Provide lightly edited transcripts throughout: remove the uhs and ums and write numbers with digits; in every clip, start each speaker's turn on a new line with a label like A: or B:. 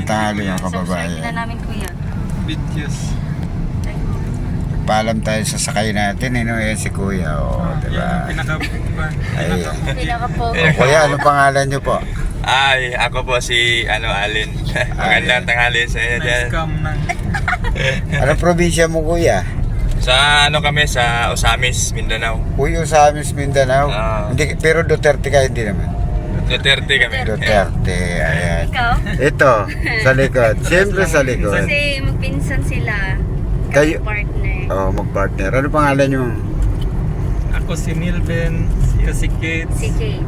A: Magandang tanghali mga
B: Subscribe na
A: kababayan.
B: namin kuya.
C: Videos.
A: Paalam tayo sa sakay natin, no? Yan si Kuya,
C: Yan
A: diba?
C: ang
A: Ayan.
B: Pinaka-pogo.
A: Kuya, ano pangalan nyo po?
D: Ay, ako po si Alin. Magandang tanghali sa inyo dyan.
C: Na-scam ng
A: Anong probinsya mo, Kuya?
D: Sa kami, sa Osamis, Mindanao.
A: Uyo sa amin, Mindanao. Hindi, pero Duterte ka, hindi naman.
D: Duterte kami.
A: Duterte, ayan.
B: Ikaw?
A: Ito, sa likod. Siyempre sa likod.
B: Kasi magpinsan sila.
A: Kayo-
B: Partner.
A: Magpartner. Ano pangalan nyo?
C: ako si Milben, si Kate.
B: Si Kate.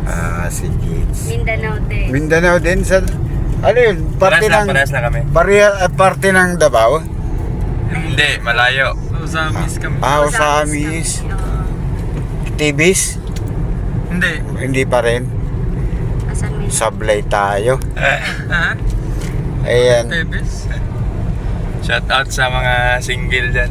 A: Si Kids.
B: Mindanao din.
A: Mindanao din sa... Ano yun? Parte ng...
D: Parehas na kami.
A: Parte ng Davao?
D: Hindi, malayo.
C: Usamis kami.
A: Osamis. Tibis?
C: Hindi.
A: Hindi pa rin.
B: Asan mo yun?
A: Sablay tayo.
C: Ha?
A: Ayan.
C: Tebes?
D: Shout out sa mga single dyan.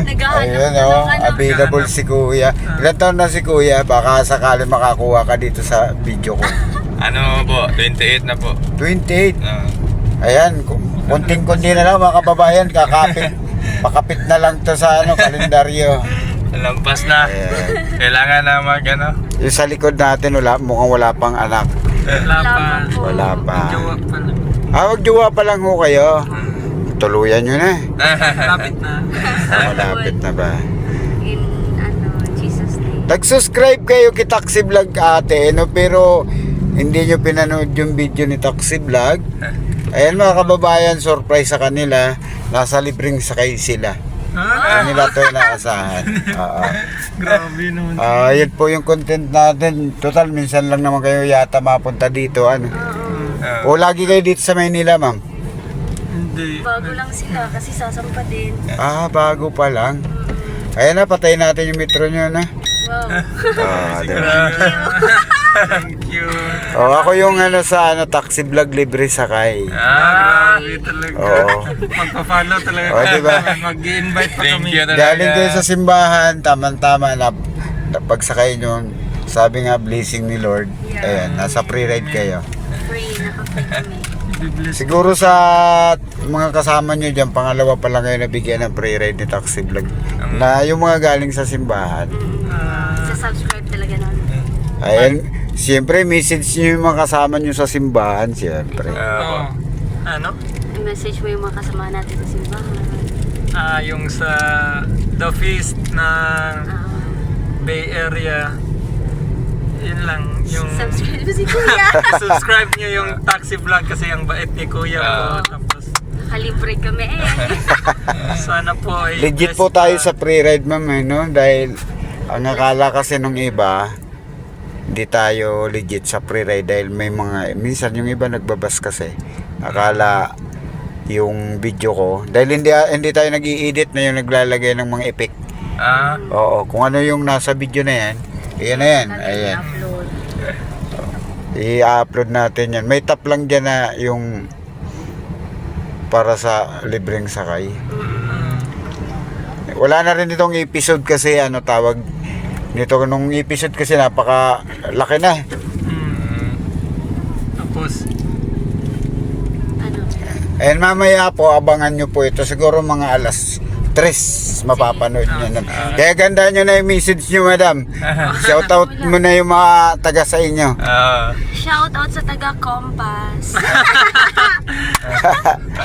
B: Naghahanap
A: Ayun
B: na ng ano.
A: available si Kuya. Ilan taon na si Kuya? Baka sakali makakuha ka dito sa video ko.
D: Ano po, 28 na po.
A: 28.
D: Ah.
A: Ayan, kunting-kunti na lang mga kababayan, kakapit. Pakapit na lang to sa kalendaryo.
D: Lampas na.
A: Ayan.
D: Kailangan na
A: Yung sa likod natin, mukhang wala pang anak.
C: Wala pa.
B: po.
A: Wala pa.
C: Jowa pa lang.
A: Magjowa pa lang ho kayo. Tuluyan nyo na.
C: Lapit na.
A: Malapit na ba?
B: In Jesus name.
A: Nag-subscribe kayo kay Taxi Vlog ate, no? Pero hindi nyo pinanood yung video ni Taxi Vlog. Ayan mga kababayan, surprise sa kanila. Nasa libreng sakay sila.
C: Ha?
A: Kanila to inaasahan.
C: Grabe naman.
A: Yun po yung content natin. Total, minsan lang naman kayo yata mapunta dito. Ano? O lagi kayo dito sa Maynila, ma'am?
C: Hindi.
B: Bago lang sila kasi sasampa din.
A: Bago pa lang. Ayan na, patayin natin yung metro nyo na.
B: Wow.
A: Diba?
C: Thank you.
A: Ako yung Taxi Vlog libre sakay.
C: Grabe talaga.
A: Oo.
C: Magpa-follow talaga.
A: Diba?
C: Mag-i-invite pa
D: Thank
C: kami.
D: you talaga.
A: Galing kayo sa simbahan, tama-tama na pagsakay nyo. Sabi nga, blessing ni Lord. Ayan, nasa pre-ride kayo.
B: Free. Naka-free kami.
C: Bibless.
A: Siguro sa mga kasama nyo dyan, pangalawa pa lang kayo nabigyan ng pre-ride ni Taxi Vlog. Na yung mga galing sa simbahan.
B: Sa-subscribe talaga namin.
A: Ayan, siyempre message nyo yung mga kasama nyo sa simbahan, siyempre.
C: Oo. Ano?
B: I-message mo yung mga kasama natin sa simbahan.
C: Yung sa The Feast ng Bay Area. Yun lang. Yung
B: Subscribe mo si Kuya.
C: subscribe nyo yung Taxi Vlog kasi ang bait ni Kuya ko. Tapos
B: Kalibre kami
C: sana po ay
A: Legit
C: blessed
A: po tayo
C: pa.
A: sa pre-ride, ma'am, no? Dahil ang akala kasi nung iba, hindi tayo legit sa pre-ride dahil may minsan yung iba nagbabas kasi. Akala yung video ko, dahil hindi tayo nag-i-edit na yung naglalagay ng mga effect. Oo, kung ano yung nasa video na yan, yan na yan. Ayan.
B: upload.
A: I-upload natin yan. May tap lang dyan na yung para sa libreng sakay. Wala na rin itong episode kasi tawag nito nung episode kasi napaka laki na.
C: Tapos
B: Ano?
A: And mamaya po abangan nyo po ito siguro mga alas 3 mapapanood nyo na. Kaya ganda nyo na yung message nyo, madam. Shout out mo na yung mga taga sa inyo.
B: Shout out sa taga Compass.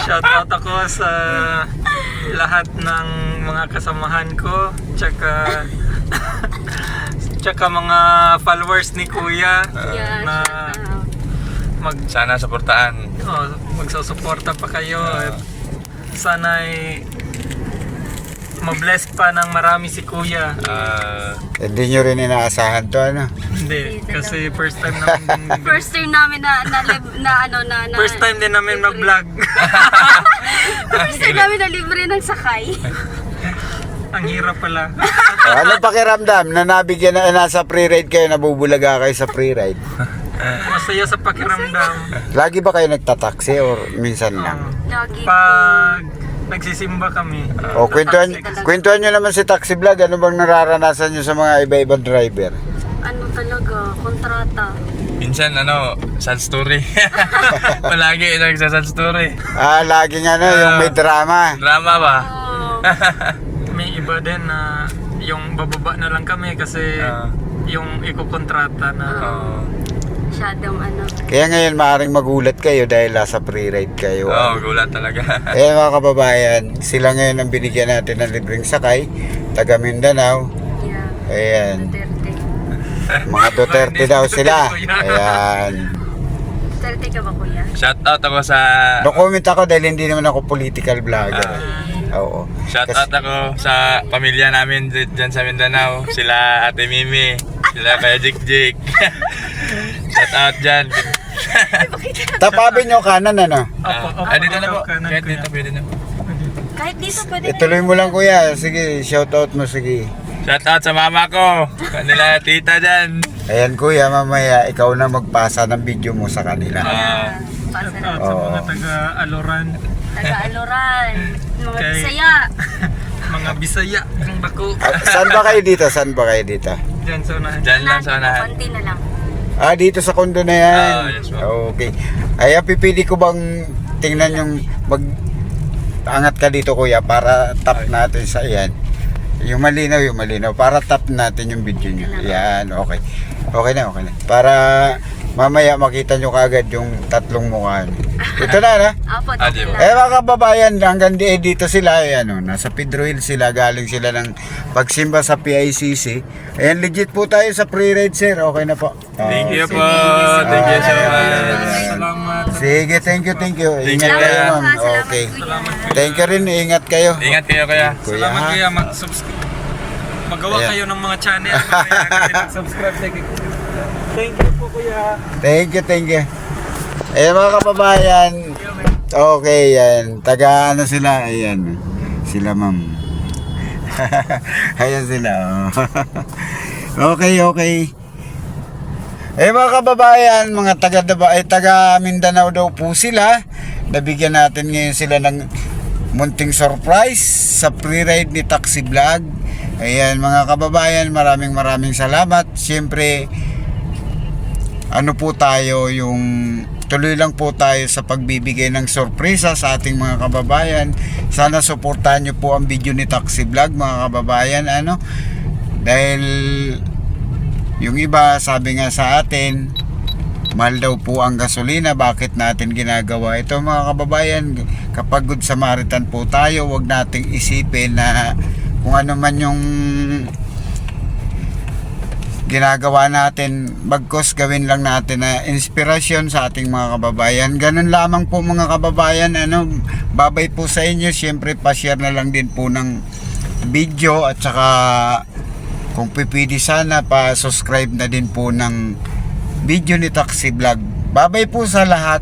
C: shout out ako sa lahat ng mga kasamahan ko tsaka mga followers ni Kuya
B: Yeah,
C: na
B: shout out.
D: Sana suportaan.
C: magsusuporta pa kayo at sana ay mabless pa ng marami si Kuya.
A: Hindi nyo rin inaasahan to,
C: Hindi, kasi first time namin
B: First time namin na
C: first time din namin mag-vlog.
B: First time namin na libre ng sakay.
C: Ang hirap pala.
A: Ano pakiramdam na nabigyan na nasa pre-ride kayo, nabubulaga kayo sa pre-ride?
C: Masaya sa pakiramdam.
A: Lagi ba kayo nagtataksi or minsan lang?
B: Lagi.
C: Pag nagsisimba kami.
A: Kwentuhan nyo naman si Taxi Vlog, ano bang nararanasan nyo sa mga iba-ibang driver?
B: Ano talaga, kontrata.
D: Minsan sad story. Palagi nagsasad story.
A: Laging yung may drama.
D: Drama ba?
B: Oh.
C: May iba din na yung bababa na lang kami kasi yung ikokontrata na
B: Masyadong
A: Kaya ngayon maaaring magulat kayo dahil nasa pre-ride kayo.
D: Gulat talaga.
A: Ayan mga kababayan, sila ngayon ang binigyan natin ng libreng sakay, taga Mindanao.
B: Yeah.
A: Ayan,
B: Duterte.
A: mga Duterte daw sila. Ayan.
B: Duterte ka ba, kuya?
D: Shout out ako sa
A: No comment ako dahil hindi naman ako political vlogger. Oo.
D: Shout out ako sa pamilya namin dyan sa Mindanao. Sila Ate Mimi, sila Kaya Jik. Shout out dyan.
A: Tapabin nyo kanan
C: Opo,
D: Dito na po.
C: kanan,
D: Kahit
C: kuya.
D: dito, pwede na.
B: Kahit dito pwede na.
A: Ituloy mo lang kuya. Sige, shoutout mo sige.
D: Shout out sa mama ko. Kanila tita dyan.
A: Ayan kuya, mamaya ikaw na magpasa ng video mo sa kanila.
B: Pasa
C: Shout
B: na.
C: out sa mga taga-Aloran,
B: Taga-Aloran. Mga
C: Okay.
B: Bisaya.
C: mga Bisaya, ang bako.
A: Saan ba kayo dito? Saan ba kayo dito?
C: Dyan sa unahan.
D: Dyan lang sa unahan.
B: Konti na lang.
A: Dito sa kondo na yan.
D: Yes, ma'am.
A: Okay. Ay, pipili ko bang tingnan yung angat ka dito kuya para tap natin sa yan. Yung malinaw. Para tap natin yung video nyo. Yan, okay. Okay na. Para mamaya makita nyo kagad yung tatlong mukha nyo. Ito na.
B: Apo,
D: di ba?
B: dito na.
A: Mga kababayan, hanggang dito sila, nasa Pedro Hill sila, galing sila ng pagsimba sa PICC. Ayan, legit po tayo sa pre-ride, sir. Okay na po.
D: Thank you po.
B: Thank you,
D: Thank you so
B: sir.
D: much.
C: Salamat.
A: Sige, thank you. Ingat
D: you.
A: kayo, ma'am.
B: Salamat,
A: Okay.
B: kuya.
A: Thank you rin, ingat kayo.
D: Ingat kayo kaya.
A: Kuya,
C: Salamat
A: ha?
C: kuya, mag-subscribe. Magawa
A: Ayan.
C: kayo ng mga channel. Mag-subscribe. Thank you po kuya.
A: Thank you. Ayan mga kababayan. Okay, yan. Taga sila? Ayan. Sila, ma'am. Ayan sila. Okay. Mga kababayan, mga taga Mindanao daw po sila. Nabigyan natin ngayon sila ng munting surprise sa pre-ride ni Taxi Vlog. Ayan mga kababayan, maraming salamat. Siyempre, po tayo yung tuloy lang po tayo sa pagbibigay ng sorpresa sa ating mga kababayan. Sana suportahan nyo po ang video ni Taxi Vlog mga kababayan. Dahil yung iba sabi nga sa atin, mahal daw po ang gasolina, bakit natin ginagawa ito mga kababayan? Kapag Good Samaritan po tayo, wag nating isipin na kung ano man yung ginagawa natin, bagkos gawin lang natin na inspirasyon sa ating mga kababayan. Ganun lamang po mga kababayan. Babay po sa inyo. Siyempre pa-share na lang din po ng video at saka kung pipili sana pa-subscribe na din po ng video ni Taxi Vlog. Babay po sa lahat.